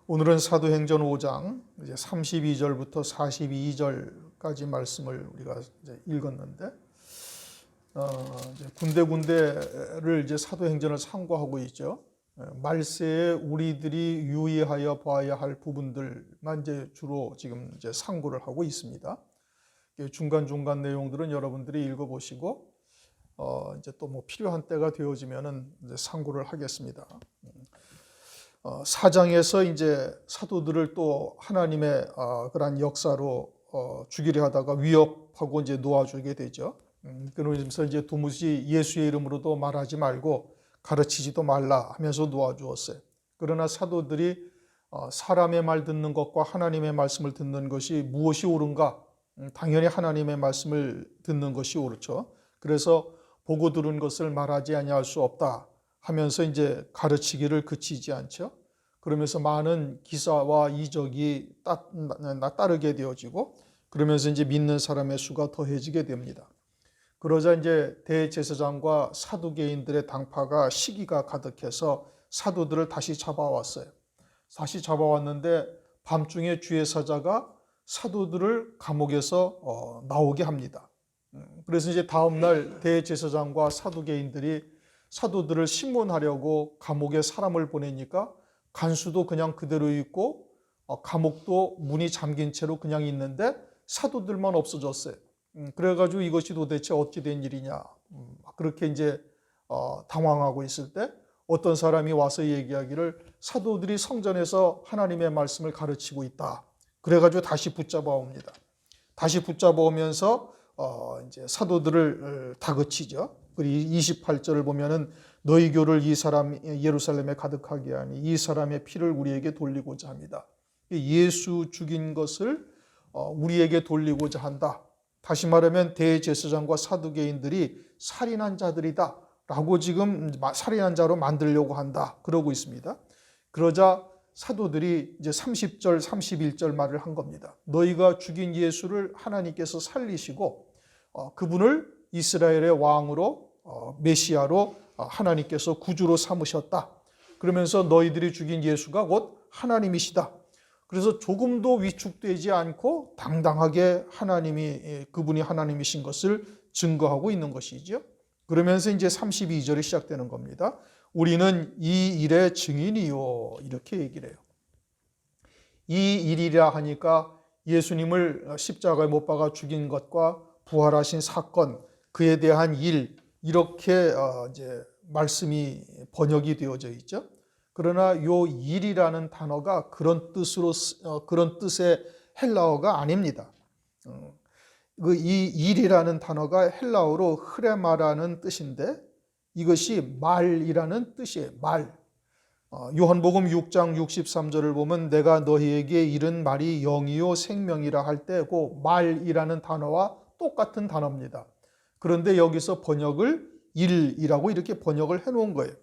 오늘은 사도행전 5장 이제 32절부터 42절까지 말씀을 우리가 이제 읽었는데, 이제 군데군데를 이제 사도행전을 참고하고 있죠. 말세에 우리들이 유의하여 봐야 할 부분들만 이제 주로 지금 이제 참고를 하고 있습니다. 중간중간 내용들은 여러분들이 읽어보시고, 이제 또 뭐 필요한 때가 되어지면은 이제 참고를 하겠습니다. 4장에서 이제 사도들을 또 하나님의 그러한 역사로 죽이려 하다가 위협하고 이제 놓아주게 되죠. 그러면서 이제 도무지 예수의 이름으로도 말하지 말고 가르치지도 말라 하면서 놓아주었어요. 그러나 사도들이 사람의 말 듣는 것과 하나님의 말씀을 듣는 것이 무엇이 옳은가? 당연히 하나님의 말씀을 듣는 것이 옳죠. 그래서 보고 들은 것을 말하지 아니할 수 없다 하면서 이제 가르치기를 그치지 않죠. 그러면서 많은 기사와 이적이 따르게 되어지고, 그러면서 이제 믿는 사람의 수가 더해지게 됩니다. 그러자 이제 대제사장과 사두개인들의 당파가 시기가 가득해서 사도들을 다시 잡아왔어요. 다시 잡아왔는데 밤중에 주의 사자가 사도들을 감옥에서 나오게 합니다. 그래서 이제 다음날 대제사장과 사두개인들이 사도들을 신문하려고 감옥에 사람을 보내니까 간수도 그냥 그대로 있고 감옥도 문이 잠긴 채로 그냥 있는데 사도들만 없어졌어요. 그래가지고 이것이 도대체 어찌 된 일이냐, 그렇게 이제 당황하고 있을 때 어떤 사람이 와서 얘기하기를 사도들이 성전에서 하나님의 말씀을 가르치고 있다. 그래가지고 다시 붙잡아 옵니다. 다시 붙잡아 오면서 이제 사도들을 다그치죠. 그리고 28절을 보면은 너희 교를 이 사람 예루살렘에 가득하게 하니 이 사람의 피를 우리에게 돌리고자 합니다. 예수 죽인 것을 우리에게 돌리고자 한다. 다시 말하면 대제사장과 사두개인들이 살인한 자들이다 라고 지금 살인한 자로 만들려고 한다 그러고 있습니다. 그러자 사도들이 이제 30절 31절 말을 한 겁니다. 너희가 죽인 예수를 하나님께서 살리시고 그분을 이스라엘의 왕으로 메시아로 하나님께서 구주로 삼으셨다. 그러면서 너희들이 죽인 예수가 곧 하나님이시다. 그래서 조금도 위축되지 않고 당당하게 그분이 하나님이신 것을 증거하고 있는 것이죠. 그러면서 이제 32절이 시작되는 겁니다. 우리는 이 일의 증인이요. 이렇게 얘기를 해요. 이 일이라 하니까 예수님을 십자가에 못 박아 죽인 것과 부활하신 사건, 그에 대한 일, 이렇게 이제 말씀이 번역이 되어져 있죠. 그러나 요 일이라는 단어가 그런 뜻의 헬라어가 아닙니다. 이 일이라는 단어가 헬라어로 흐레마라는 뜻인데 이것이 말이라는 뜻이에요. 말. 요한복음 6장 63절을 보면 내가 너희에게 이른 말이 영이요 생명이라 할 때 그 말이라는 단어와 똑같은 단어입니다. 그런데 여기서 번역을 일이라고 이렇게 번역을 해놓은 거예요.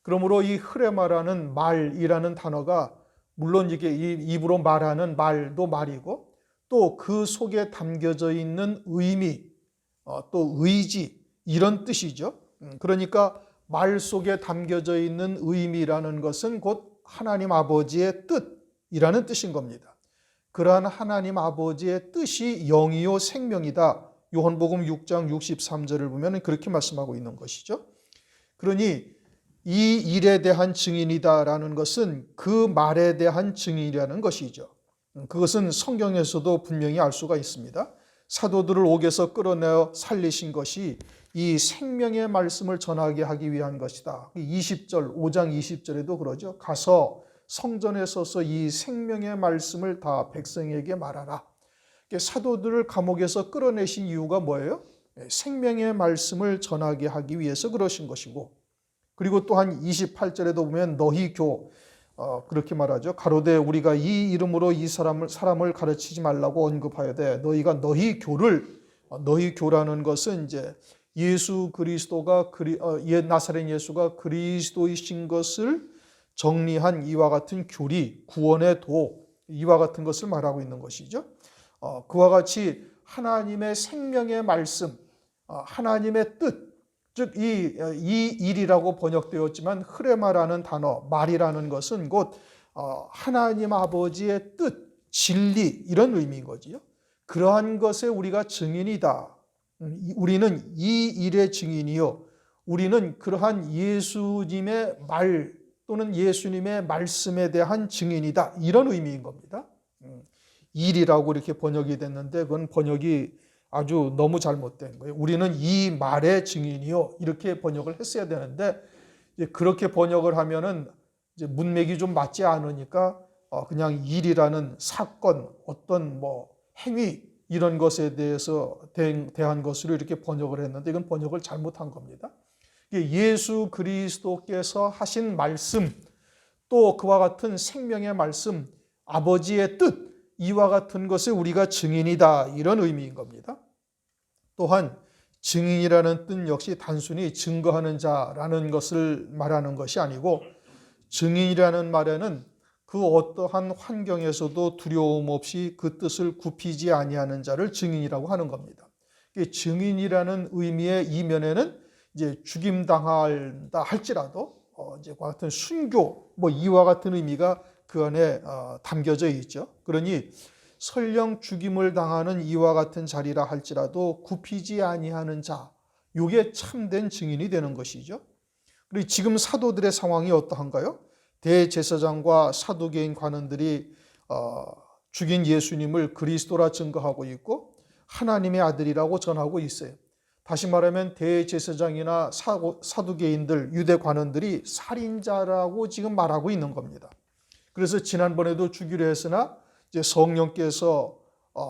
그러므로 이 흐레마라는 말이라는 단어가 물론 이게 입으로 말하는 말도 말이고 또 그 속에 담겨져 있는 의미, 또 의지 이런 뜻이죠. 그러니까 말 속에 담겨져 있는 의미라는 것은 곧 하나님 아버지의 뜻이라는 뜻인 겁니다. 그러한 하나님 아버지의 뜻이 영이요 생명이다. 요한복음 6장 63절을 보면 그렇게 말씀하고 있는 것이죠. 그러니 이 일에 대한 증인이다라는 것은 그 말에 대한 증인이라는 것이죠. 그것은 성경에서도 분명히 알 수가 있습니다. 사도들을 옥에서 끌어내어 살리신 것이 이 생명의 말씀을 전하게 하기 위한 것이다. 20절, 5장 20절에도 그러죠. 가서 성전에 서서 이 생명의 말씀을 다 백성에게 말하라. 사도들을 감옥에서 끌어내신 이유가 뭐예요? 생명의 말씀을 전하게 하기 위해서 그러신 것이고, 그리고 또한 28절에도 보면 너희 교, 그렇게 말하죠. 가로되 우리가 이 이름으로 이 사람을 가르치지 말라고 언급하여되 너희가 너희 교라는 것은 이제 예수 그리스도가 나사렛 예수가 그리스도이신 것을 정리한 이와 같은 교리, 구원의 도, 이와 같은 것을 말하고 있는 것이죠. 그와 같이 하나님의 생명의 말씀, 하나님의 뜻, 즉 이 일이라고 번역되었지만 흐레마라는 단어, 말이라는 것은 곧 하나님 아버지의 뜻, 진리 이런 의미인 거지요. 그러한 것에 우리가 증인이다. 우리는 이 일의 증인이요. 우리는 그러한 예수님의 말 또는 예수님의 말씀에 대한 증인이다. 이런 의미인 겁니다. 일이라고 이렇게 번역이 됐는데 그건 번역이 아주 너무 잘못된 거예요. 우리는 이 말의 증인이요. 이렇게 번역을 했어야 되는데 이제 그렇게 번역을 하면은 이제 문맥이 좀 맞지 않으니까 그냥 일이라는 사건, 어떤 뭐 행위 이런 것에 대해서 대한 것으로 이렇게 번역을 했는데 이건 번역을 잘못한 겁니다. 예수 그리스도께서 하신 말씀, 또 그와 같은 생명의 말씀, 아버지의 뜻, 이와 같은 것에 우리가 증인이다 이런 의미인 겁니다. 또한 증인이라는 뜻 역시 단순히 증거하는 자라는 것을 말하는 것이 아니고 증인이라는 말에는 그 어떠한 환경에서도 두려움 없이 그 뜻을 굽히지 아니하는 자를 증인이라고 하는 겁니다. 증인이라는 의미의 이면에는 이제 죽임 당한다 할지라도 이제 같은 순교 뭐 이와 같은 의미가 그 안에 담겨져 있죠. 그러니 설령 죽임을 당하는 이와 같은 자리라 할지라도 굽히지 아니하는 자, 이게 참된 증인이 되는 것이죠. 그리고 지금 사도들의 상황이 어떠한가요? 대제사장과 사두개인 관원들이 죽인 예수님을 그리스도라 증거하고 있고 하나님의 아들이라고 전하고 있어요. 다시 말하면 대제사장이나 사두개인들, 유대 관원들이 살인자라고 지금 말하고 있는 겁니다. 그래서 지난번에도 주기로 했으나 이제 성령께서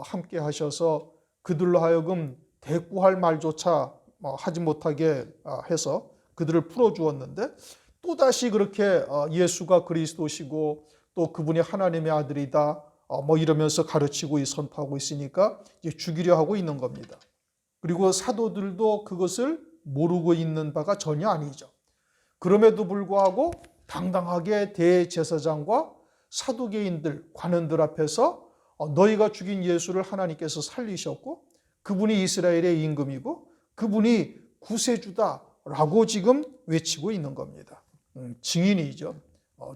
함께 하셔서 그들로 하여금 대꾸할 말조차 하지 못하게 해서 그들을 풀어주었는데 또다시 그렇게 예수가 그리스도시고 또 그분이 하나님의 아들이다 뭐 이러면서 가르치고 선포하고 있으니까 이제 죽이려 하고 있는 겁니다. 그리고 사도들도 그것을 모르고 있는 바가 전혀 아니죠. 그럼에도 불구하고 당당하게 대제사장과 사두개인들, 관원들 앞에서 너희가 죽인 예수를 하나님께서 살리셨고 그분이 이스라엘의 임금이고 그분이 구세주다라고 지금 외치고 있는 겁니다. 증인이죠.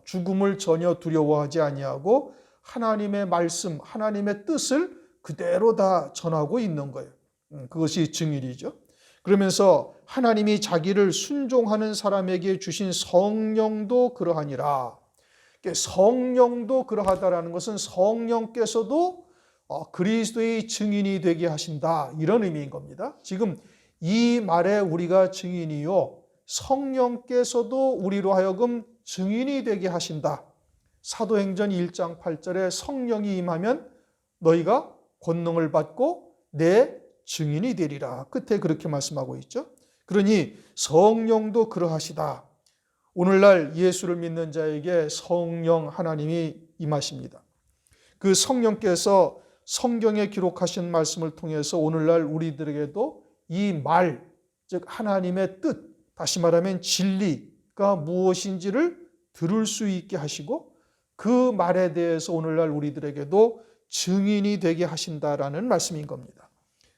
죽음을 전혀 두려워하지 아니하고 하나님의 말씀, 하나님의 뜻을 그대로 다 전하고 있는 거예요. 그것이 증인이죠. 그러면서 하나님이 자기를 순종하는 사람에게 주신 성령도 그러하니라. 성령도 그러하다라는 것은 성령께서도 그리스도의 증인이 되게 하신다 이런 의미인 겁니다. 지금 이 말에 우리가 증인이요 성령께서도 우리로 하여금 증인이 되게 하신다. 사도행전 1장 8절에 성령이 임하면 너희가 권능을 받고 내 증인이 되리라. 끝에 그렇게 말씀하고 있죠. 그러니 성령도 그러하시다. 오늘날 예수를 믿는 자에게 성령 하나님이 임하십니다. 그 성령께서 성경에 기록하신 말씀을 통해서 오늘날 우리들에게도 이 말, 즉 하나님의 뜻, 다시 말하면 진리가 무엇인지를 들을 수 있게 하시고 그 말에 대해서 오늘날 우리들에게도 증인이 되게 하신다라는 말씀인 겁니다.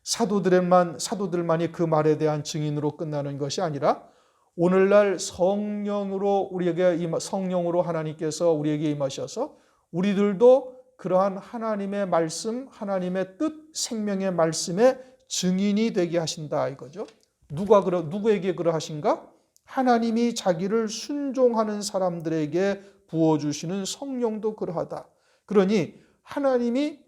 사도들만이 그 말에 대한 증인으로 끝나는 것이 아니라 오늘날 성령으로 하나님께서 우리에게 임하셔서 우리들도 그러한 하나님의 말씀, 하나님의 뜻, 생명의 말씀의 증인이 되게 하신다 이거죠. 누구에게 그러하신가? 하나님이 자기를 순종하는 사람들에게 부어주시는 성령도 그러하다. 그러니 하나님이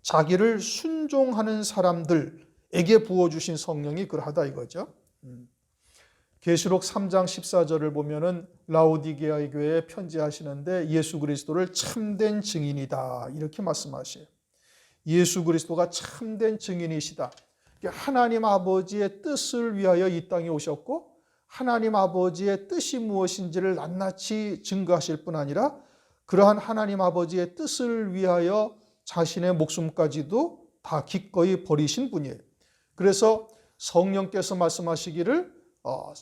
자기를 순종하는 사람들에게 부어주신 성령이 그러하다 이거죠. 계시록 3장 14절을 보면은 라오디게아의 교회에 편지하시는데 예수 그리스도를 참된 증인이다 이렇게 말씀하셔요. 예수 그리스도가 참된 증인이시다. 하나님 아버지의 뜻을 위하여 이 땅에 오셨고 하나님 아버지의 뜻이 무엇인지를 낱낱이 증거하실 뿐 아니라 그러한 하나님 아버지의 뜻을 위하여 자신의 목숨까지도 다 기꺼이 버리신 분이에요. 그래서 성령께서 말씀하시기를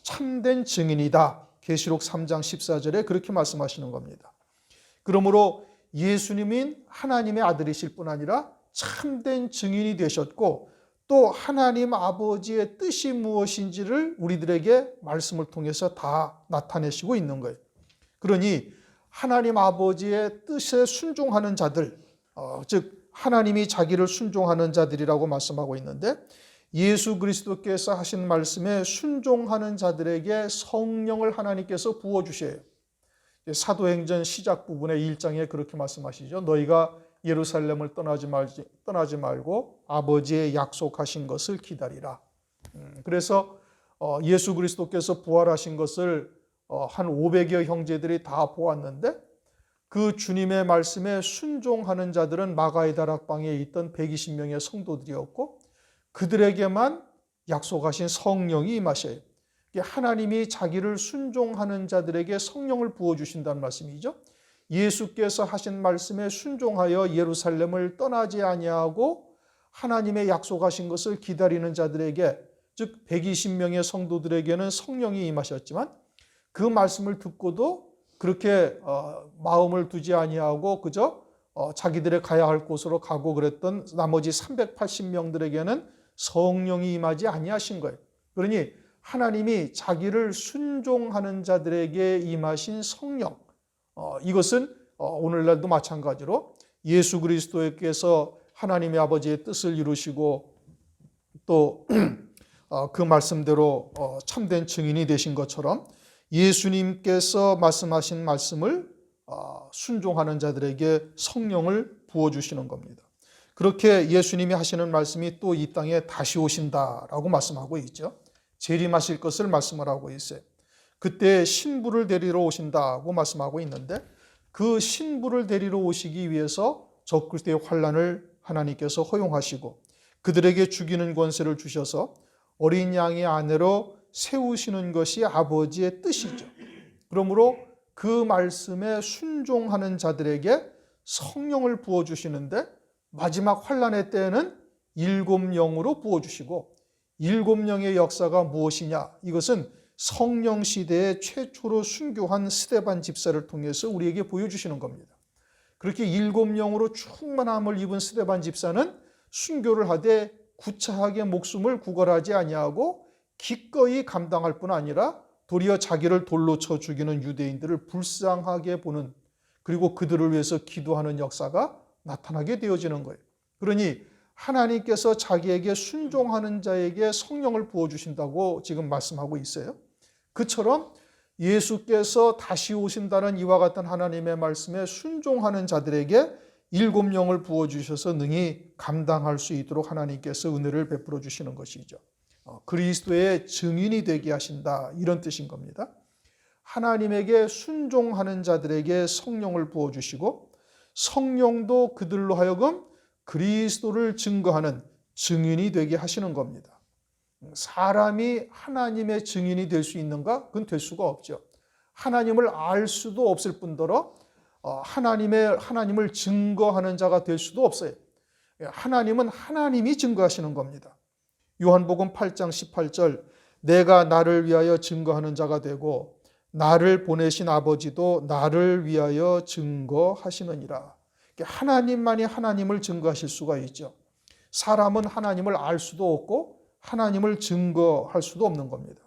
참된 증인이다. 계시록 3장 14절에 그렇게 말씀하시는 겁니다. 그러므로 예수님인 하나님의 아들이실 뿐 아니라 참된 증인이 되셨고 또 하나님 아버지의 뜻이 무엇인지를 우리들에게 말씀을 통해서 다 나타내시고 있는 거예요. 그러니 하나님 아버지의 뜻에 순종하는 자들, 즉 하나님이 자기를 순종하는 자들이라고 말씀하고 있는데, 예수 그리스도께서 하신 말씀에 순종하는 자들에게 성령을 하나님께서 부어주셔요. 사도행전 시작 부분의 1장에 그렇게 말씀하시죠. 너희가 예루살렘을 떠나지 말고 아버지의 약속하신 것을 기다리라. 그래서 예수 그리스도께서 부활하신 것을 한 500여 형제들이 다 보았는데, 그 주님의 말씀에 순종하는 자들은 마가의 다락방에 있던 120명의 성도들이었고, 그들에게만 약속하신 성령이 임하셔요. 하나님이 자기를 순종하는 자들에게 성령을 부어주신다는 말씀이죠. 예수께서 하신 말씀에 순종하여 예루살렘을 떠나지 아니하고 하나님의 약속하신 것을 기다리는 자들에게, 즉 120명의 성도들에게는 성령이 임하셨지만, 그 말씀을 듣고도 그렇게 마음을 두지 아니하고 그저 자기들의 가야 할 곳으로 가고 그랬던 나머지 380명들에게는 성령이 임하지 아니하신 거예요. 그러니 하나님이 자기를 순종하는 자들에게 임하신 성령, 이것은 오늘날도 마찬가지로 예수 그리스도께서 하나님의 아버지의 뜻을 이루시고 또 그 말씀대로 참된 증인이 되신 것처럼 예수님께서 말씀하신 말씀을 순종하는 자들에게 성령을 부어주시는 겁니다. 그렇게 예수님이 하시는 말씀이 또 이 땅에 다시 오신다라고 말씀하고 있죠. 재림하실 것을 말씀을 하고 있어요. 그때 신부를 데리러 오신다고 말씀하고 있는데, 그 신부를 데리러 오시기 위해서 적그리스도의 환난을 하나님께서 허용하시고 그들에게 죽이는 권세를 주셔서 어린 양의 아내로 세우시는 것이 아버지의 뜻이죠. 그러므로 그 말씀에 순종하는 자들에게 성령을 부어주시는데, 마지막 환난의 때에는 7영으로 부어주시고, 7영의 역사가 무엇이냐? 이것은 성령 시대에 최초로 순교한 스데반 집사를 통해서 우리에게 보여주시는 겁니다. 그렇게 7영으로 충만함을 입은 스데반 집사는 순교를 하되 구차하게 목숨을 구걸하지 아니하고 기꺼이 감당할 뿐 아니라 도리어 자기를 돌로 쳐 죽이는 유대인들을 불쌍하게 보는, 그리고 그들을 위해서 기도하는 역사가 나타나게 되어지는 거예요. 그러니 하나님께서 자기에게 순종하는 자에게 성령을 부어주신다고 지금 말씀하고 있어요. 그처럼 예수께서 다시 오신다는 이와 같은 하나님의 말씀에 순종하는 자들에게 7영을 부어주셔서 능히 감당할 수 있도록 하나님께서 은혜를 베풀어 주시는 것이죠. 그리스도의 증인이 되게 하신다, 이런 뜻인 겁니다. 하나님에게 순종하는 자들에게 성령을 부어주시고, 성령도 그들로 하여금 그리스도를 증거하는 증인이 되게 하시는 겁니다. 사람이 하나님의 증인이 될 수 있는가? 그건 될 수가 없죠. 하나님을 알 수도 없을 뿐더러 하나님을 증거하는 자가 될 수도 없어요. 하나님은 하나님이 증거하시는 겁니다. 요한복음 8장 18절, 내가 나를 위하여 증거하는 자가 되고 나를 보내신 아버지도 나를 위하여 증거하시느니라. 하나님만이 하나님을 증거하실 수가 있죠. 사람은 하나님을 알 수도 없고 하나님을 증거할 수도 없는 겁니다.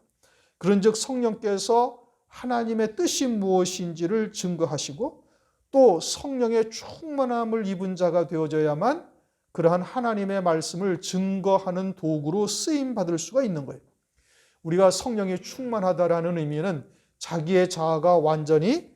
그런즉 성령께서 하나님의 뜻이 무엇인지를 증거하시고, 또 성령의 충만함을 입은 자가 되어져야만 그러한 하나님의 말씀을 증거하는 도구로 쓰임받을 수가 있는 거예요. 우리가 성령이 충만하다라는 의미는 자기의 자아가 완전히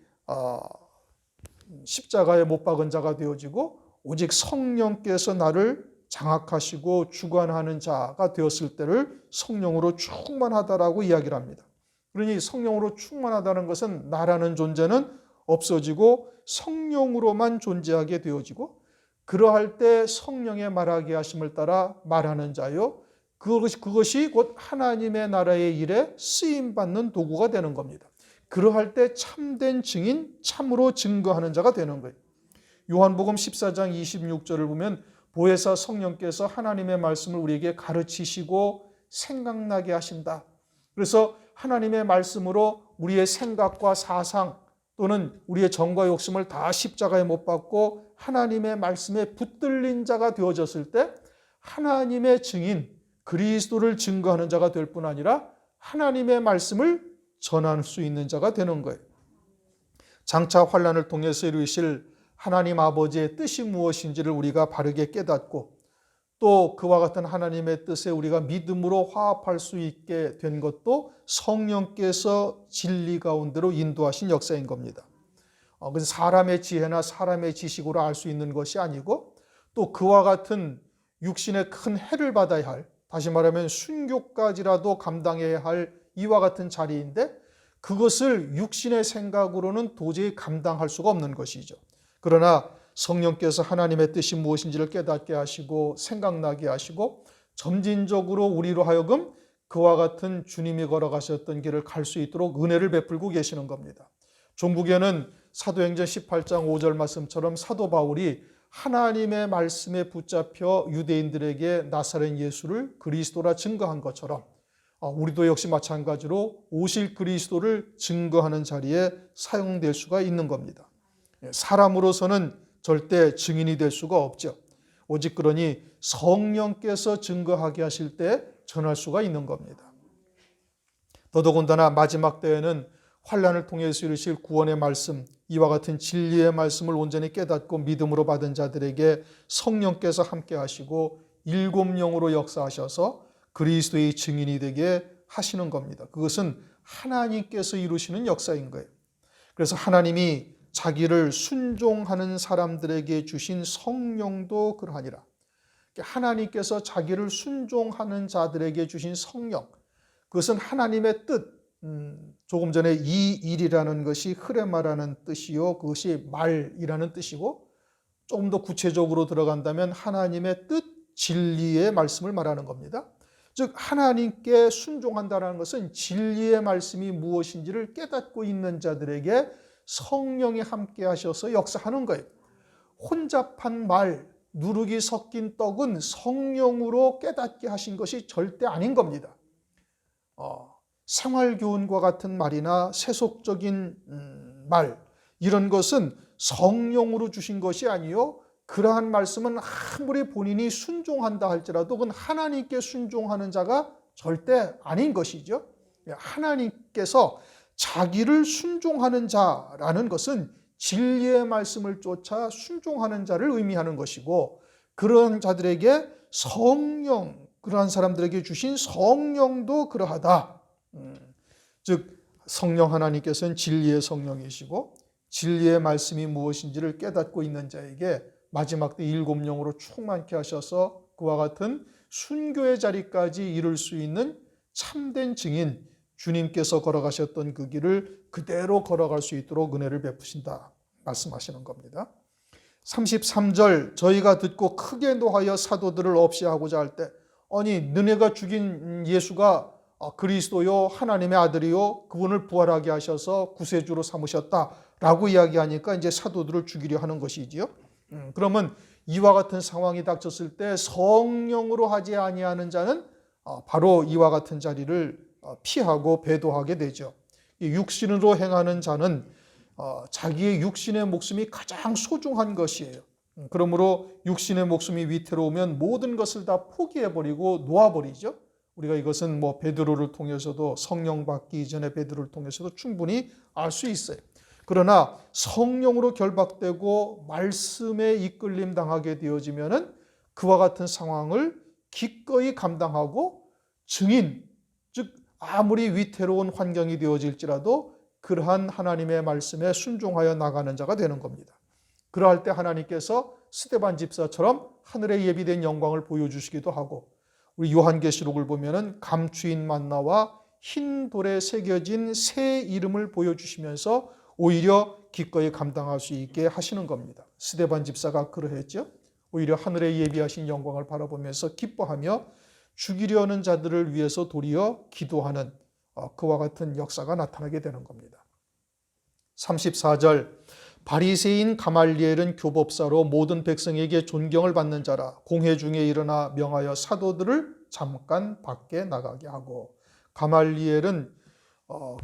십자가에 못 박은 자가 되어지고 오직 성령께서 나를 장악하시고 주관하는 자가 되었을 때를 성령으로 충만하다라고 이야기를 합니다. 그러니 성령으로 충만하다는 것은 나라는 존재는 없어지고 성령으로만 존재하게 되어지고, 그러할 때 성령의 말하게 하심을 따라 말하는 자요, 그것이 곧 하나님의 나라의 일에 쓰임받는 도구가 되는 겁니다. 그러할 때 참된 증인, 참으로 증거하는 자가 되는 거예요. 요한복음 14장 26절을 보면 보혜사 성령께서 하나님의 말씀을 우리에게 가르치시고 생각나게 하신다. 그래서 하나님의 말씀으로 우리의 생각과 사상 또는 우리의 정과 욕심을 다 십자가에 못 박고 하나님의 말씀에 붙들린 자가 되어졌을 때 하나님의 증인, 그리스도를 증거하는 자가 될 뿐 아니라 하나님의 말씀을 전할 수 있는 자가 되는 거예요. 장차 환난을 통해서 이루실 하나님 아버지의 뜻이 무엇인지를 우리가 바르게 깨닫고 또 그와 같은 하나님의 뜻에 우리가 믿음으로 화합할 수 있게 된 것도 성령께서 진리 가운데로 인도하신 역사인 겁니다. 그래서 사람의 지혜나 사람의 지식으로 알 수 있는 것이 아니고 또 그와 같은 육신의 큰 해를 받아야 할, 다시 말하면 순교까지라도 감당해야 할 이와 같은 자리인데 그것을 육신의 생각으로는 도저히 감당할 수가 없는 것이죠. 그러나 성령께서 하나님의 뜻이 무엇인지를 깨닫게 하시고 생각나게 하시고 점진적으로 우리로 하여금 그와 같은 주님이 걸어가셨던 길을 갈 수 있도록 은혜를 베풀고 계시는 겁니다. 종국에는 사도행전 18장 5절 말씀처럼 사도 바울이 하나님의 말씀에 붙잡혀 유대인들에게 나사렛 예수를 그리스도라 증거한 것처럼 우리도 역시 마찬가지로 오실 그리스도를 증거하는 자리에 사용될 수가 있는 겁니다. 사람으로서는 절대 증인이 될 수가 없죠. 오직 그러니 성령께서 증거하게 하실 때 전할 수가 있는 겁니다. 더더군다나 마지막 때에는 환난을 통해서 이루실 구원의 말씀, 이와 같은 진리의 말씀을 온전히 깨닫고 믿음으로 받은 자들에게 성령께서 함께 하시고 일곱 영으로 역사하셔서 그리스도의 증인이 되게 하시는 겁니다. 그것은 하나님께서 이루시는 역사인 거예요. 그래서 하나님이 자기를 순종하는 사람들에게 주신 성령도 그러하니라. 하나님께서 자기를 순종하는 자들에게 주신 성령, 그것은 하나님의 뜻, 조금 전에 이 일이라는 것이 흐레마라는 뜻이요, 그것이 말이라는 뜻이고 조금 더 구체적으로 들어간다면 하나님의 뜻, 진리의 말씀을 말하는 겁니다. 즉 하나님께 순종한다는 것은 진리의 말씀이 무엇인지를 깨닫고 있는 자들에게 성령이 함께 하셔서 역사하는 거예요. 혼잡한 말, 누룩이 섞인 떡은 성령으로 깨닫게 하신 것이 절대 아닌 겁니다. 생활교훈과 같은 말이나 세속적인 말, 이런 것은 성령으로 주신 것이 아니요, 그러한 말씀은 아무리 본인이 순종한다 할지라도 그건 하나님께 순종하는 자가 절대 아닌 것이죠. 하나님께서 자기를 순종하는 자라는 것은 진리의 말씀을 쫓아 순종하는 자를 의미하는 것이고, 그런 자들에게 성령, 그러한 사람들에게 주신 성령도 그러하다. 즉 성령 하나님께서는 진리의 성령이시고 진리의 말씀이 무엇인지를 깨닫고 있는 자에게 마지막 때 일곱 영으로 충만케 하셔서 그와 같은 순교의 자리까지 이룰 수 있는 참된 증인, 주님께서 걸어가셨던 그 길을 그대로 걸어갈 수 있도록 은혜를 베푸신다 말씀하시는 겁니다. 33절, 저희가 듣고 크게 노하여 사도들을 없이 하고자 할 때, 아니 너네가 죽인 예수가 그리스도요 하나님의 아들이요 그분을 부활하게 하셔서 구세주로 삼으셨다라고 이야기하니까 이제 사도들을 죽이려 하는 것이지요. 그러면 이와 같은 상황이 닥쳤을 때 성령으로 하지 아니하는 자는 바로 이와 같은 자리를 피하고 배도하게 되죠. 육신으로 행하는 자는 자기의 육신의 목숨이 가장 소중한 것이에요. 그러므로 육신의 목숨이 위태로우면 모든 것을 다 포기해버리고 놓아버리죠. 우리가 이것은 베드로를 통해서도, 성령 받기 이전에 베드로를 통해서도 충분히 알 수 있어요. 그러나 성령으로 결박되고 말씀에 이끌림 당하게 되어지면은 그와 같은 상황을 기꺼이 감당하고 증인, 즉 아무리 위태로운 환경이 되어질지라도 그러한 하나님의 말씀에 순종하여 나가는 자가 되는 겁니다. 그러할 때 하나님께서 스데반 집사처럼 하늘에 예비된 영광을 보여주시기도 하고, 우리 요한계시록을 보면은 감추인 만나와 흰 돌에 새겨진 새 이름을 보여주시면서 오히려 기꺼이 감당할 수 있게 하시는 겁니다. 스데반 집사가 그러했죠. 오히려 하늘에 예비하신 영광을 바라보면서 기뻐하며 죽이려는 자들을 위해서 도리어 기도하는 그와 같은 역사가 나타나게 되는 겁니다. 34절, 바리새인 가말리엘은 교법사로 모든 백성에게 존경을 받는 자라. 공회 중에 일어나 명하여 사도들을 잠깐 밖에 나가게 하고. 가말리엘은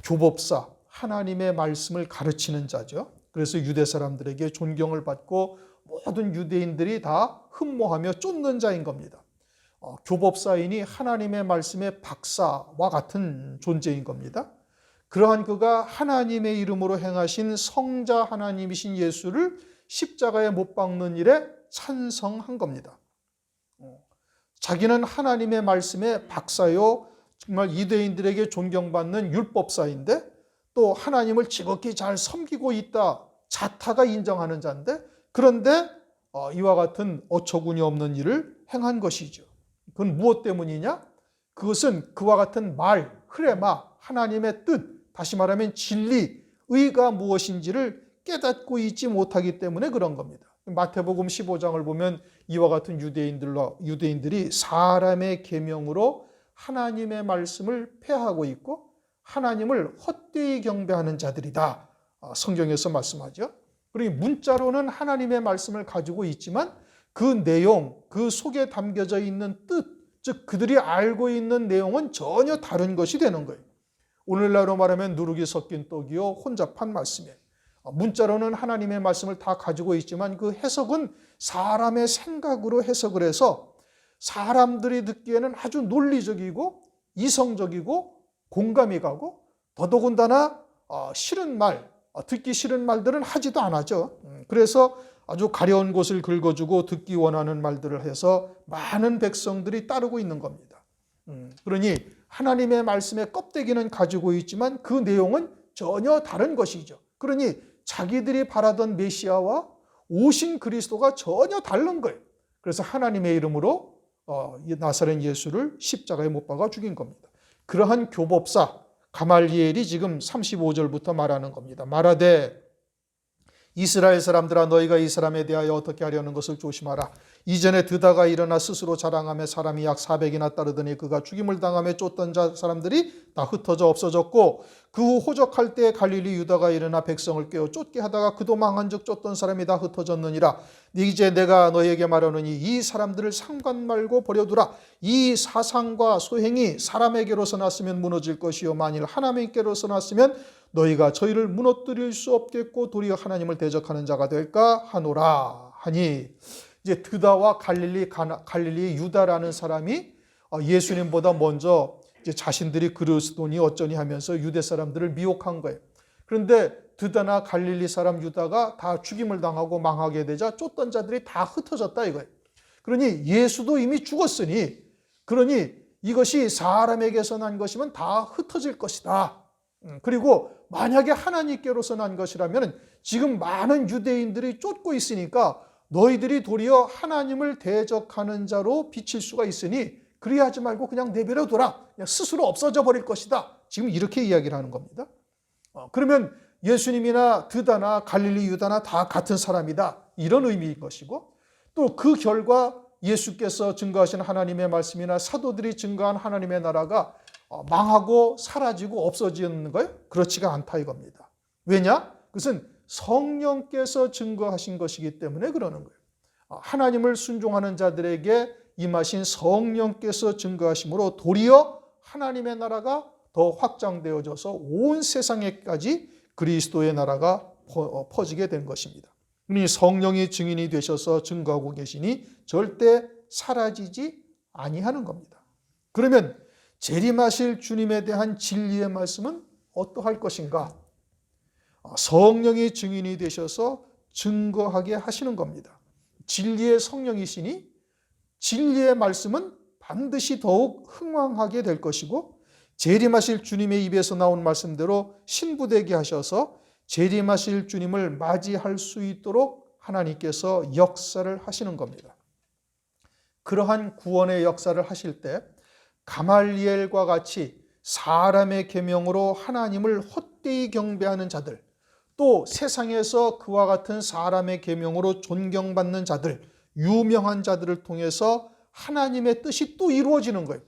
교법사, 하나님의 말씀을 가르치는 자죠. 그래서 유대 사람들에게 존경을 받고 모든 유대인들이 다 흠모하며 쫓는 자인 겁니다. 교법사인이 하나님의 말씀의 박사와 같은 존재인 겁니다. 그러한 그가 하나님의 이름으로 행하신 성자 하나님이신 예수를 십자가에 못 박는 일에 찬성한 겁니다. 자기는 하나님의 말씀의 박사요, 정말 유대인들에게 존경받는 율법사인데 또 하나님을 지극히 잘 섬기고 있다, 자타가 인정하는 자인데, 그런데 이와 같은 어처구니 없는 일을 행한 것이죠. 그건 무엇 때문이냐? 그것은 그와 같은 말, 흐레마, 하나님의 뜻, 다시 말하면 진리, 의가 무엇인지를 깨닫고 있지 못하기 때문에 그런 겁니다. 마태복음 15장을 보면 이와 같은 유대인들이 사람의 계명으로 하나님의 말씀을 폐하고 있고 하나님을 헛되이 경배하는 자들이다, 성경에서 말씀하죠. 그러니 문자로는 하나님의 말씀을 가지고 있지만 그 내용, 그 속에 담겨져 있는 뜻, 즉 그들이 알고 있는 내용은 전혀 다른 것이 되는 거예요. 오늘날로 말하면 누룩이 섞인 떡이요 혼잡한 말씀이에요. 문자로는 하나님의 말씀을 다 가지고 있지만 그 해석은 사람의 생각으로 해석을 해서 사람들이 듣기에는 아주 논리적이고 이성적이고 공감이 가고 더더군다나 싫은 말, 듣기 싫은 말들은 하지도 않았죠. 그래서 아주 가려운 곳을 긁어주고 듣기 원하는 말들을 해서 많은 백성들이 따르고 있는 겁니다. 그러니 하나님의 말씀의 껍데기는 가지고 있지만 그 내용은 전혀 다른 것이죠. 그러니 자기들이 바라던 메시아와 오신 그리스도가 전혀 다른 거예요. 그래서 하나님의 이름으로 나사렛 예수를 십자가에 못 박아 죽인 겁니다. 그러한 교법사 가말리엘이 지금 35절부터 말하는 겁니다. 말하되 이스라엘 사람들아, 너희가 이 사람에 대하여 어떻게 하려는 것을 조심하라. 이전에 드다가 일어나 스스로 자랑하며 사람이 약 400이나 따르더니 그가 죽임을 당하며 쫓던 사람들이 다 흩어져 없어졌고, 그 후 호적할 때 갈릴리 유다가 일어나 백성을 깨어 쫓게 하다가 그도 망한 즉 쫓던 사람이 다 흩어졌느니라. 이제 내가 너희에게 말하노니 이 사람들을 상관 말고 버려두라. 이 사상과 소행이 사람에게로서 났으면 무너질 것이요 만일 하나님께로서 났으면 너희가 저희를 무너뜨릴 수 없겠고 도리어 하나님을 대적하는 자가 될까 하노라 하니, 이제 드다와 갈릴리 유다라는 사람이 예수님보다 먼저 이제 자신들이 그리스도니 어쩌니 하면서 유대 사람들을 미혹한 거예요. 그런데 드다나 갈릴리 사람 유다가 다 죽임을 당하고 망하게 되자 쫓던 자들이 다 흩어졌다 이거예요. 그러니 예수도 이미 죽었으니, 그러니 이것이 사람에게서 난 것이면 다 흩어질 것이다. 그리고 만약에 하나님께로서 난 것이라면 지금 많은 유대인들이 쫓고 있으니까 너희들이 도리어 하나님을 대적하는 자로 비칠 수가 있으니 그리하지 말고 그냥 내버려둬라. 그냥 스스로 없어져 버릴 것이다. 지금 이렇게 이야기를 하는 겁니다. 그러면 예수님이나 드다나 갈릴리 유다나 다 같은 사람이다, 이런 의미인 것이고, 또 그 결과 예수께서 증거하신 하나님의 말씀이나 사도들이 증거한 하나님의 나라가 망하고 사라지고 없어지는 거예요? 그렇지가 않다 이겁니다. 왜냐? 그것은 성령께서 증거하신 것이기 때문에 그러는 거예요. 하나님을 순종하는 자들에게 임하신 성령께서 증거하심으로 도리어 하나님의 나라가 더 확장되어져서 온 세상에까지 그리스도의 나라가 퍼지게 된 것입니다. 그러니 성령이 증인이 되셔서 증거하고 계시니 절대 사라지지 아니하는 겁니다. 그러면 재림하실 주님에 대한 진리의 말씀은 어떠할 것인가? 성령이 증인이 되셔서 증거하게 하시는 겁니다. 진리의 성령이시니 진리의 말씀은 반드시 더욱 흥왕하게 될 것이고, 재림하실 주님의 입에서 나온 말씀대로 신부되게 하셔서 재림하실 주님을 맞이할 수 있도록 하나님께서 역사를 하시는 겁니다. 그러한 구원의 역사를 하실 때 가말리엘과 같이 사람의 계명으로 하나님을 헛되이 경배하는 자들, 또 세상에서 그와 같은 사람의 계명으로 존경받는 자들, 유명한 자들을 통해서 하나님의 뜻이 또 이루어지는 거예요.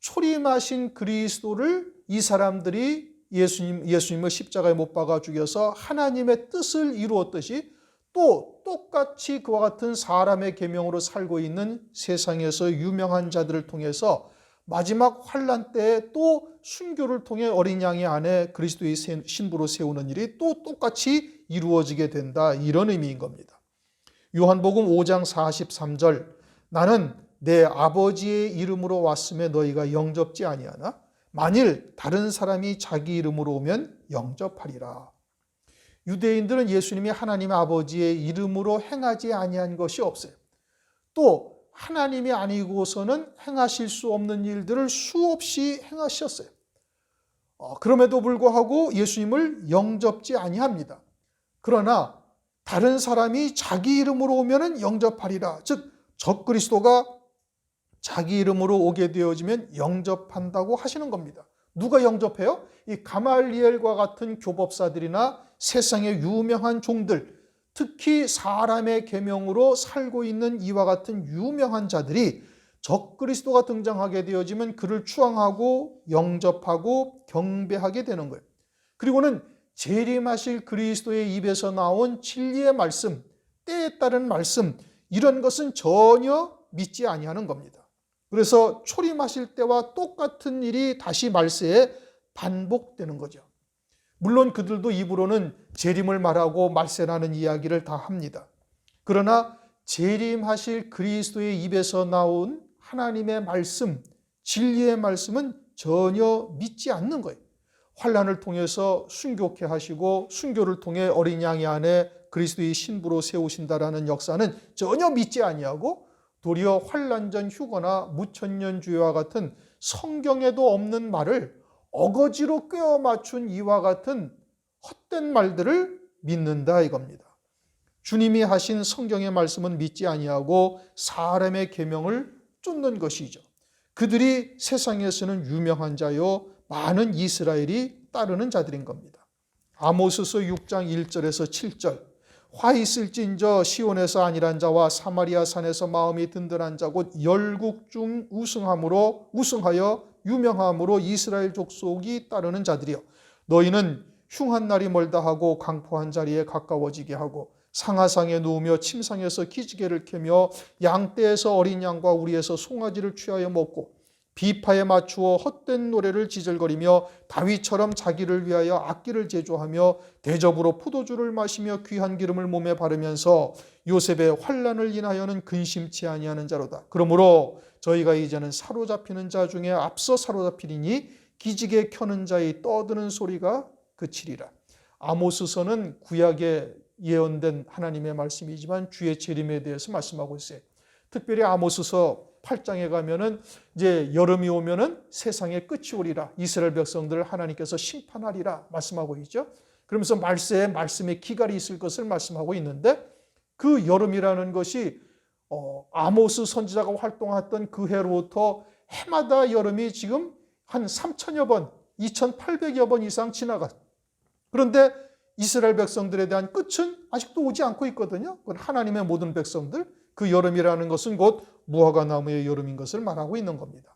초림하신 그리스도를 이 사람들이 예수님을 십자가에 못 박아 죽여서 하나님의 뜻을 이루었듯이 또 똑같이 그와 같은 사람의 계명으로 살고 있는 세상에서 유명한 자들을 통해서 마지막 환난 때에 또 순교를 통해 어린 양의 안에 그리스도의 신부로 세우는 일이 또 똑같이 이루어지게 된다, 이런 의미인 겁니다. 요한복음 5장 43절, 나는 내 아버지의 이름으로 왔음에 너희가 영접지 아니하나 만일 다른 사람이 자기 이름으로 오면 영접하리라. 유대인들은 예수님이 하나님 아버지의 이름으로 행하지 아니한 것이 없어요. 또 하나님이 아니고서는 행하실 수 없는 일들을 수없이 행하셨어요. 그럼에도 불구하고 예수님을 영접지 아니합니다. 그러나 다른 사람이 자기 이름으로 오면 영접하리라. 즉 적그리스도가 자기 이름으로 오게 되어지면 영접한다고 하시는 겁니다. 누가 영접해요? 이 가말리엘과 같은 교법사들이나 세상의 유명한 종들, 특히 사람의 계명으로 살고 있는 이와 같은 유명한 자들이 적그리스도가 등장하게 되어지면 그를 추앙하고 영접하고 경배하게 되는 거예요. 그리고는 재림하실 그리스도의 입에서 나온 진리의 말씀, 때에 따른 말씀, 이런 것은 전혀 믿지 아니하는 겁니다. 그래서 초림하실 때와 똑같은 일이 다시 말세에 반복되는 거죠. 물론 그들도 입으로는 재림을 말하고 말세라는 이야기를 다 합니다. 그러나 재림하실 그리스도의 입에서 나온 하나님의 말씀, 진리의 말씀은 전혀 믿지 않는 거예요. 환난을 통해서 순교케 하시고 순교를 통해 어린 양의 안에 그리스도의 신부로 세우신다라는 역사는 전혀 믿지 아니하고 도리어 환난전 휴거나 무천년주의와 같은 성경에도 없는 말을 어거지로 꿰어 맞춘 이와 같은 헛된 말들을 믿는다 이겁니다. 주님이 하신 성경의 말씀은 믿지 아니하고 사람의 계명을 쫓는 것이죠. 그들이 세상에서는 유명한 자요 많은 이스라엘이 따르는 자들인 겁니다. 아모스서 6장 1절에서 7절 화 있을진저 시온에서 안일한 자와 사마리아 산에서 마음이 든든한 자 곧 열국 중 우승하여 유명함으로 이스라엘 족속이 따르는 자들이여 너희는 흉한 날이 멀다 하고 강포한 자리에 가까워지게 하고 상하상에 누우며 침상에서 기지개를 켜며 양떼에서 어린 양과 우리에서 송아지를 취하여 먹고 비파에 맞추어 헛된 노래를 지절거리며 다윗처럼 자기를 위하여 악기를 제조하며 대접으로 포도주를 마시며 귀한 기름을 몸에 바르면서 요셉의 환난을 인하여는 근심치 아니하는 자로다. 그러므로 저희가 이제는 사로잡히는 자 중에 앞서 사로잡히리니 기지개 켜는 자의 떠드는 소리가 그치리라. 아모스서는 구약에 예언된 하나님의 말씀이지만 주의 재림에 대해서 말씀하고 있어요. 특별히 아모스서 8장에 가면은 이제 여름이 오면은 세상의 끝이 오리라. 이스라엘 백성들을 하나님께서 심판하리라 말씀하고 있죠. 그러면서 말세에 말씀의 기갈이 있을 것을 말씀하고 있는데 그 여름이라는 것이 아모스 선지자가 활동했던 그 해로부터 해마다 여름이 지금 한 3천여 번, 2,800여 번 이상 지나가. 그런데 이스라엘 백성들에 대한 끝은 아직도 오지 않고 있거든요. 그건 하나님의 모든 백성들, 그 여름이라는 것은 곧 무화과 나무의 여름인 것을 말하고 있는 겁니다.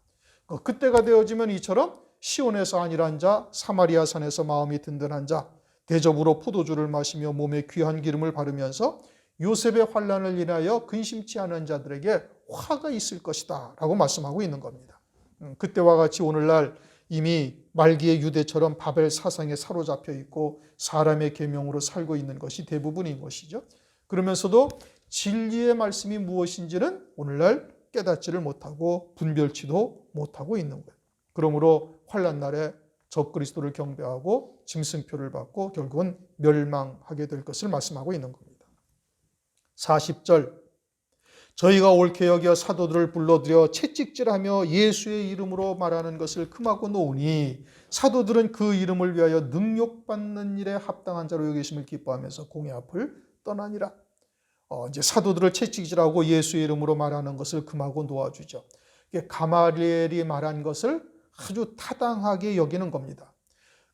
그때가 되어지면 이처럼 시온에서 안일한 자, 사마리아 산에서 마음이 든든한 자, 대접으로 포도주를 마시며 몸에 귀한 기름을 바르면서 요셉의 환난을 인하여 근심치 않은 자들에게 화가 있을 것이다 라고 말씀하고 있는 겁니다. 그때와 같이 오늘날 이미 말기의 유대처럼 바벨 사상에 사로잡혀 있고 사람의 계명으로 살고 있는 것이 대부분인 것이죠. 그러면서도 진리의 말씀이 무엇인지는 오늘날 깨닫지를 못하고 분별치도 못하고 있는 거예요. 그러므로 환난 날에 적그리스도를 경배하고 짐승표를 받고 결국은 멸망하게 될 것을 말씀하고 있는 겁니다. 40절 저희가 옳게 여겨 사도들을 불러들여 채찍질하며 예수의 이름으로 말하는 것을 금하고 노우니 사도들은 그 이름을 위하여 능욕받는 일에 합당한 자로 여기심을 기뻐하면서 공의 앞을 떠나니라. 이제 사도들을 채찍질하고 예수의 이름으로 말하는 것을 금하고 놓아주죠. 가말리엘이 말한 것을 아주 타당하게 여기는 겁니다.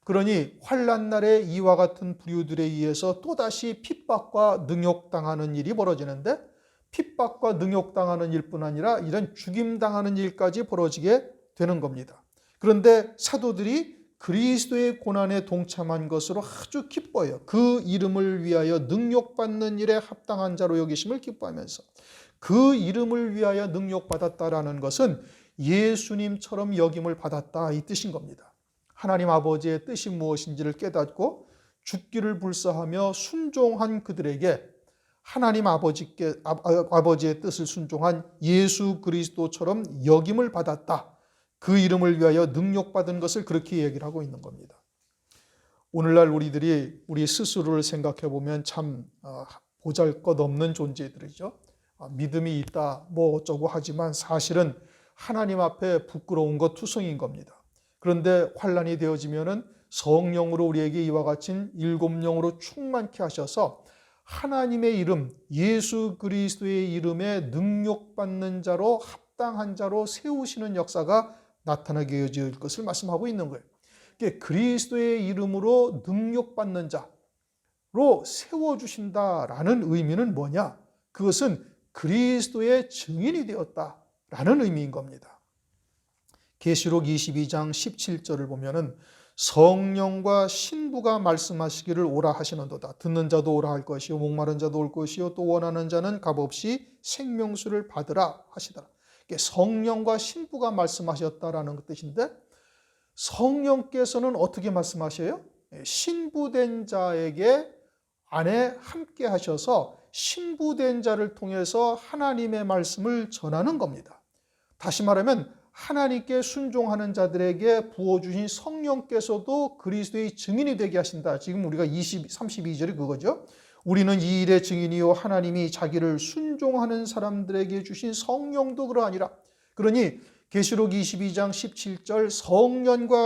그러니 환난 날에 이와 같은 부류들에 의해서 또다시 핍박과 능욕당하는 일이 벌어지는데 핍박과 능욕당하는 일뿐 아니라 이런 죽임당하는 일까지 벌어지게 되는 겁니다. 그런데 사도들이 그리스도의 고난에 동참한 것으로 아주 기뻐해요. 그 이름을 위하여 능욕받는 일에 합당한 자로 여기심을 기뻐하면서 그 이름을 위하여 능욕받았다라는 것은 예수님처럼 여김을 받았다 이 뜻인 겁니다. 하나님 아버지의 뜻이 무엇인지를 깨닫고 죽기를 불사하며 순종한 그들에게 하나님 아버지의 뜻을 순종한 예수 그리스도처럼 여김을 받았다. 그 이름을 위하여 능력받은 것을 그렇게 얘기를 하고 있는 겁니다. 오늘날 우리들이 우리 스스로를 생각해 보면 참 보잘것없는 존재들이죠. 믿음이 있다 뭐 어쩌고 하지만 사실은 하나님 앞에 부끄러운 것 투성인 겁니다. 그런데 환란이 되어지면은 성령으로 우리에게 이와 같이 일곱 영으로 충만케 하셔서 하나님의 이름 예수 그리스도의 이름에 능력받는 자로 합당한 자로 세우시는 역사가 나타나게 되어질 것을 말씀하고 있는 거예요. 그리스도의 이름으로 능력받는 자로 세워주신다라는 의미는 뭐냐? 그것은 그리스도의 증인이 되었다라는 의미인 겁니다. 계시록 22장 17절을 보면은 성령과 신부가 말씀하시기를 오라 하시는도다. 듣는 자도 오라 할 것이요 목마른 자도 올 것이요 또 원하는 자는 값없이 생명수를 받으라 하시더라. 성령과 신부가 말씀하셨다라는 뜻인데 성령께서는 어떻게 말씀하셔요? 신부된 자에게 안에 함께 하셔서 신부된 자를 통해서 하나님의 말씀을 전하는 겁니다. 다시 말하면 하나님께 순종하는 자들에게 부어주신 성령께서도 그리스도의 증인이 되게 하신다. 지금 우리가 32절이 그거죠. 우리는 이 일의 증인이요 하나님이 자기를 순종하는 사람들에게 주신 성령도 그러하니라. 그러니 계시록 22장 17절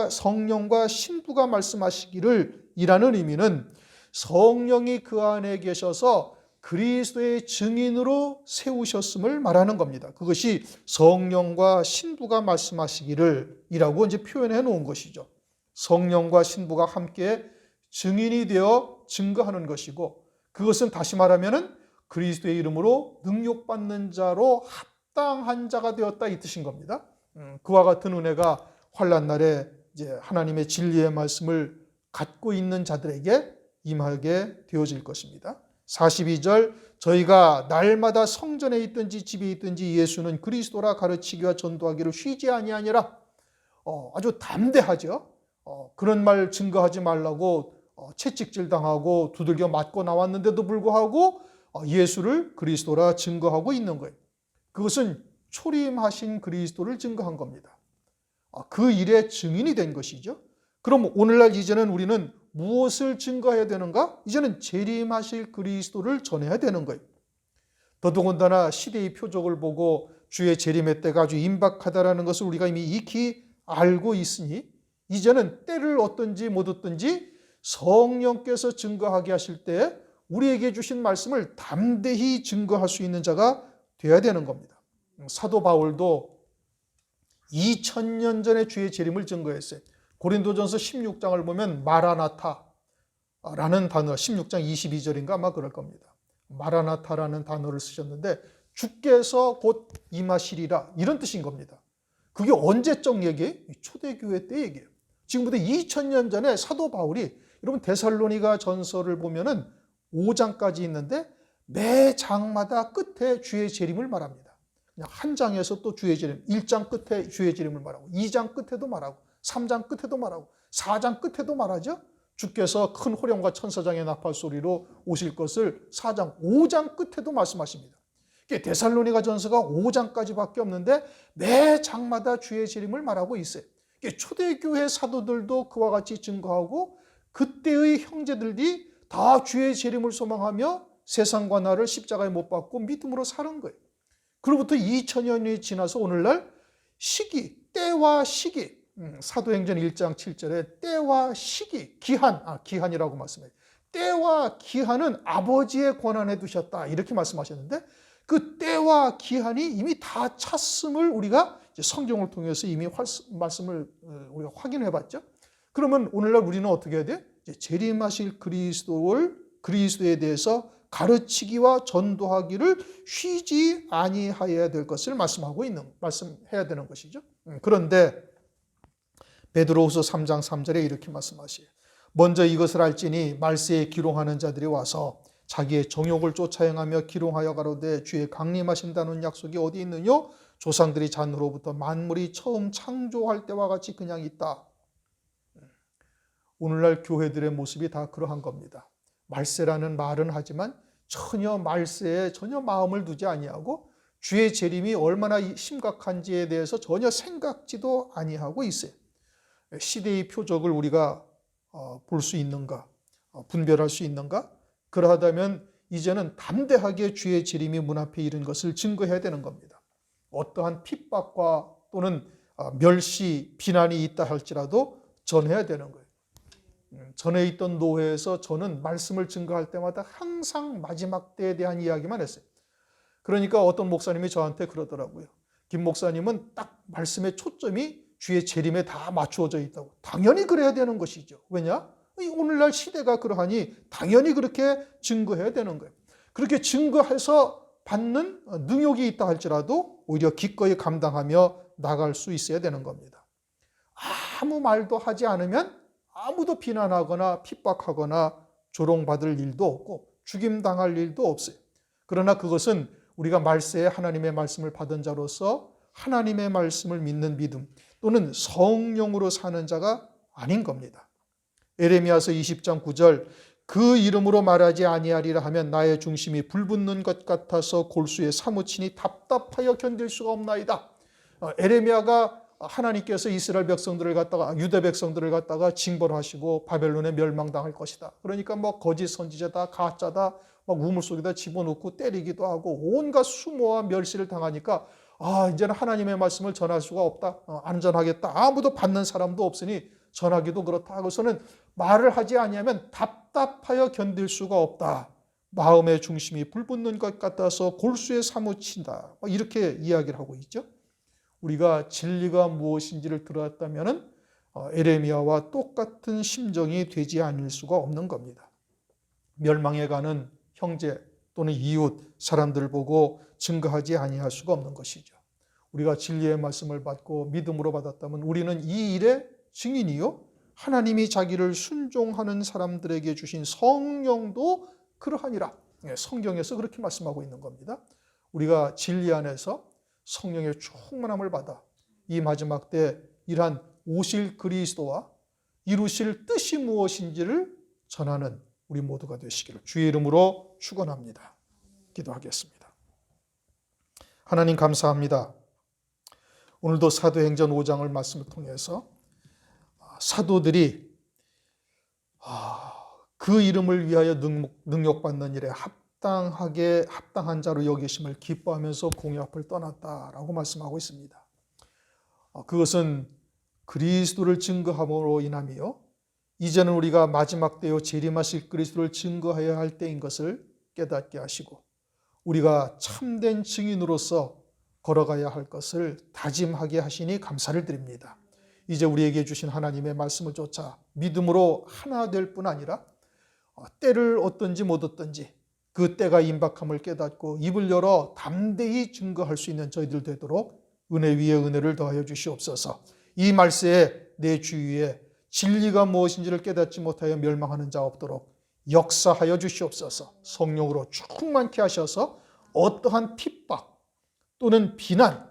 성령과 신부가 말씀하시기를 이라는 의미는 성령이 그 안에 계셔서 그리스도의 증인으로 세우셨음을 말하는 겁니다. 그것이 성령과 신부가 말씀하시기를 이라고 이제 표현해 놓은 것이죠. 성령과 신부가 함께 증인이 되어 증거하는 것이고 그것은 다시 말하면은 그리스도의 이름으로 능력받는 자로 합당한 자가 되었다 이 뜻인 겁니다. 그와 같은 은혜가 환난 날에 이제 하나님의 진리의 말씀을 갖고 있는 자들에게 임하게 되어질 것입니다. 42절 저희가 날마다 성전에 있든지 집에 있든지 예수는 그리스도라 가르치기와 전도하기를 쉬지 아니하니라. 아주 담대하죠. 그런 말 증거하지 말라고 채찍질 당하고 두들겨 맞고 나왔는데도 불구하고 예수를 그리스도라 증거하고 있는 거예요. 그것은 초림하신 그리스도를 증거한 겁니다. 그 일의 증인이 된 것이죠. 그럼 오늘날 이제는 우리는 무엇을 증거해야 되는가? 이제는 재림하실 그리스도를 전해야 되는 거예요. 더더군다나 시대의 표적을 보고 주의 재림의 때가 아주 임박하다라는 것을 우리가 이미 익히 알고 있으니 이제는 때를 얻든지 못 얻든지 성령께서 증거하게 하실 때 우리에게 주신 말씀을 담대히 증거할 수 있는 자가 되어야 되는 겁니다. 사도 바울도 2000년 전에 주의 재림을 증거했어요. 고린도전서 16장을 보면 마라나타라는 단어 16장 22절인가 아마 그럴 겁니다. 마라나타라는 단어를 쓰셨는데 주께서 곧 임하시리라 이런 뜻인 겁니다. 그게 언제적 얘기예요? 초대교회 때 얘기예요. 지금부터 2000년 전에 사도 바울이 여러분 데살로니가 전서를 보면은 5장까지 있는데 매 장마다 끝에 주의 재림을 말합니다. 그냥 한 장에서 또 주의 재림, 1장 끝에 주의 재림을 말하고 2장 끝에도 말하고 3장 끝에도 말하고 4장 끝에도 말하죠. 주께서 큰 호령과 천사장의 나팔 소리로 오실 것을 4장, 5장 끝에도 말씀하십니다. 데살로니가 전서가 5장까지밖에 없는데 매 장마다 주의 재림을 말하고 있어요. 초대교회 사도들도 그와 같이 증거하고 그때의 형제들이 다 주의 재림을 소망하며 세상과 나를 십자가에 못 박고 믿음으로 사는 거예요. 그로부터 2000년이 지나서 오늘날 시기, 때와 시기, 사도행전 1장 7절에 때와 시기, 기한이라고 말씀해요. 때와 기한은 아버지의 권한에 두셨다 이렇게 말씀하셨는데 그 때와 기한이 이미 다 찼음을 우리가 성경을 통해서 이미 말씀을 우리가 확인해 봤죠. 그러면 오늘날 우리는 어떻게 해야 돼? 재림하실 그리스도에 대해서 가르치기와 전도하기를 쉬지 아니하여야 될 것을 말씀해야 되는 것이죠. 그런데 베드로후서 3장 3절에 이렇게 말씀하시요. 먼저 이것을 알지니 말세에 기롱하는 자들이 와서 자기의 정욕을 쫓아 행하며 기롱하여 가로되 주의 강림하신다는 약속이 어디 있느뇨? 조상들이 잔으로부터 만물이 처음 창조할 때와 같이 그냥 있다. 오늘날 교회들의 모습이 다 그러한 겁니다. 말세라는 말은 하지만 전혀 말세에 전혀 마음을 두지 아니하고 주의 재림이 얼마나 심각한지에 대해서 전혀 생각지도 아니하고 있어요. 시대의 표적을 우리가 볼 수 있는가, 분별할 수 있는가? 그러하다면 이제는 담대하게 주의 재림이 문 앞에 이른 것을 증거해야 되는 겁니다. 어떠한 핍박과 또는 멸시, 비난이 있다 할지라도 전해야 되는 거예요. 전에 있던 노회에서 저는 말씀을 증거할 때마다 항상 마지막 때에 대한 이야기만 했어요. 그러니까 어떤 목사님이 저한테 그러더라고요. 김 목사님은 딱 말씀의 초점이 주의 재림에 다 맞추어져 있다고. 당연히 그래야 되는 것이죠. 왜냐? 오늘날 시대가 그러하니 당연히 그렇게 증거해야 되는 거예요. 그렇게 증거해서 받는 능욕이 있다 할지라도 오히려 기꺼이 감당하며 나갈 수 있어야 되는 겁니다. 아무 말도 하지 않으면 아무도 비난하거나 핍박하거나 조롱받을 일도 없고 죽임당할 일도 없어요. 그러나 그것은 우리가 말세에 하나님의 말씀을 받은 자로서 하나님의 말씀을 믿는 믿음 또는 성령으로 사는 자가 아닌 겁니다. 에레미야서 20장 9절 그 이름으로 말하지 아니하리라 하면 나의 중심이 불붙는 것 같아서 골수에 사무치니 답답하여 견딜 수가 없나이다. 에레미야가 하나님께서 이스라엘 백성들을 갖다가 유대 백성들을 갖다가 징벌하시고 바벨론에 멸망당할 것이다. 그러니까 뭐 거짓 선지자다, 가짜다, 막 우물 속에다 집어넣고 때리기도 하고 온갖 수모와 멸시를 당하니까 이제는 하나님의 말씀을 전할 수가 없다. 안전하겠다. 아무도 받는 사람도 없으니 전하기도 그렇다 하고서는 말을 하지 아니하면 답답하여 견딜 수가 없다. 마음의 중심이 불붙는 것 같아서 골수에 사무친다. 이렇게 이야기를 하고 있죠. 우리가 진리가 무엇인지를 들었다면 에레미야와 똑같은 심정이 되지 않을 수가 없는 겁니다. 멸망해 가는 형제 또는 이웃 사람들을 보고 증거하지 아니할 수가 없는 것이죠. 우리가 진리의 말씀을 받고 믿음으로 받았다면 우리는 이 일의 증인이요 하나님이 자기를 순종하는 사람들에게 주신 성령도 그러하니라. 성경에서 그렇게 말씀하고 있는 겁니다. 우리가 진리 안에서 성령의 충만함을 받아 이 마지막 때 이러한 오실 그리스도와 이루실 뜻이 무엇인지를 전하는 우리 모두가 되시기를 주의 이름으로 축원합니다. 기도하겠습니다. 하나님 감사합니다. 오늘도 사도행전 5장을 말씀을 통해서 사도들이 그 이름을 위하여 능욕받는 일에 합당한 자로 여기심을 기뻐하면서 공의 앞을 떠났다라고 말씀하고 있습니다. 그것은 그리스도를 증거함으로 인함이요 이제는 우리가 마지막 때요 재림하실 그리스도를 증거해야 할 때인 것을 깨닫게 하시고 우리가 참된 증인으로서 걸어가야 할 것을 다짐하게 하시니 감사를 드립니다. 이제 우리에게 주신 하나님의 말씀을 쫓아 믿음으로 하나 될 뿐 아니라 때를 얻든지 못 얻든지 그 때가 임박함을 깨닫고 입을 열어 담대히 증거할 수 있는 저희들 되도록 은혜 위에 은혜를 더하여 주시옵소서. 이 말세에 내 주위에 진리가 무엇인지를 깨닫지 못하여 멸망하는 자 없도록 역사하여 주시옵소서. 성령으로 충만케 하셔서 어떠한 핍박 또는 비난,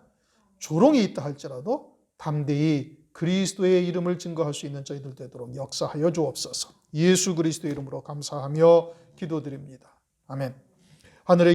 조롱이 있다 할지라도 담대히 그리스도의 이름을 증거할 수 있는 저희들 되도록 역사하여 주옵소서. 예수 그리스도의 이름으로 감사하며 기도드립니다. 아멘. 하늘의